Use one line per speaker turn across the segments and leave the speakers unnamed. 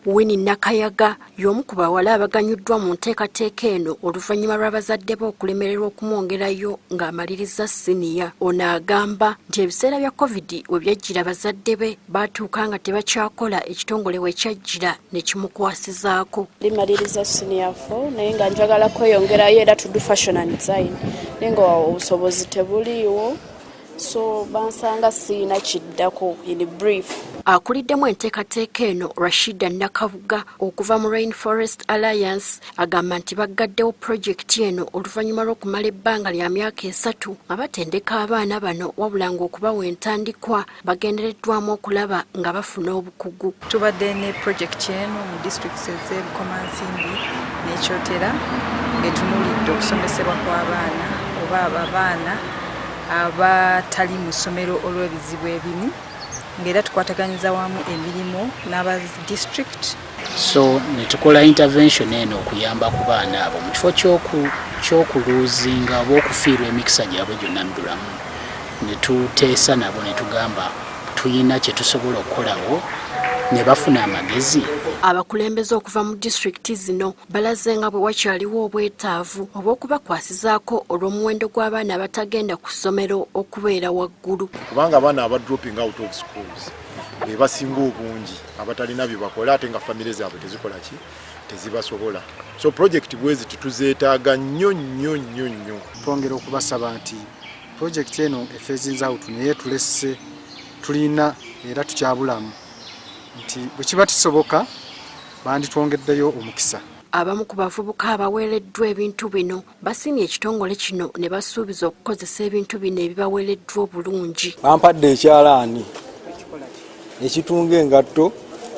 Winnie Nakayaga y'omu ku bawala abaganyuddwa mu nteekateeka eno oluvannyuma lw'abazadde be okulemererwa okumwongerayo ng'amaliriza siniya. Ono agamba nti ebiseera bya COVID we byajjira abazadde be baatuuka nga tebakyakola, ekitongole we kyajjira ne kimukwasizaako.
Limaliriza siniya 4 naye nga njagala kweyongerayo era to do fashion and design naye nga obusobozi tebuliiwo, so bansanga siina kiddako in brief.
Akuliddemu enteekateeka eno Rashida Nakabuga okuva mu Rainforest Alliance agamba nti baggaddewo pulojekiti eno oluvannyuma lw'okumala ebbanga lya myaka 3 nga batendeka abaana bano wabula ng'okubawa entandikwa bagendereddwamu okulaba nga bafuna obukugu.
Tubadde ne pulojekiti eno mu disitulikiti z'Ebukomansimbi n'Ekyotera ng'etunuulidde okusomesebwa kw'abaana oba abaana abatali mu ssomero olw'ebizibu ebimu, ng'era tukwataganyiza wamu emirimu n'aba district.
So ne tukola intervention eno okuyamba ku baana abo mu kifo ky'okuluuzinga oba okufiirwa emikisa gyabwe gyonna mu bulamu. Ne tuteesa nabo ne tugamba tuyina kye tusobola okukolawo ne bafuna amagezi.
Abakulembeze okuva mu disitulikiti zino balaze nga bwe wakyaliwo obwetaavu obw'okubakwasizaako olw'omuwendo gw'abaana abatagenda ku ssomero okubeera waggulu.
Kubanga abaana aba dropping out of schools be basinga obungi abatalina bye bakola ate nga famire zaabwe tezikola ki tezibasobola. So project bwezi tuzeetaaga nnyo nnyo nnyo nnyo.
Twongera okubasaba nti project eno efeezinze out naye tulesse tulina era tukyabulamu nti bwe kiba kisoboka banditwongeddeyo omukisa.
Abamu ku bavubuka abaweereddwa ebintu bino basiimye ekitongole kino ne basuubiza okukozesa ebintu bino ebibaweereddwa obulungi.
Bampadde ekyalaani ekitunga engatto,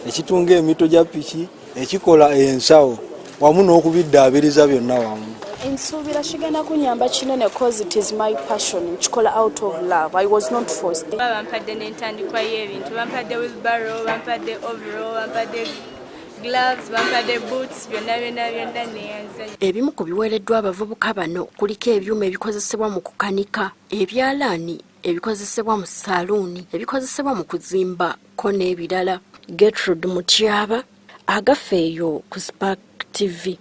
ekitunga emito gya piki, ekikola ensawo wamu n'okubiddaabiriza byonna wamu.
Nsuubira kigenda kunyamba kinene cause it is my passion. Nkikola out of love. I was not forced.
Bampadde n'entandikwa y'ebintu, bampadde wheelbarrow, bampadde overall, bampadde gloves, bampadde boots, byonna neyanza.
Ebimu ku biweereddwa abavubuka bano kuliko ebyuma ebikozesebwa mu kukanika, ebyalaani ebikozesebwa mu saaluuni, ebikozesebwa mu kuzimba ko n'ebirala. Gertrude Mutyaba, Agafeeyo ku Spark TV.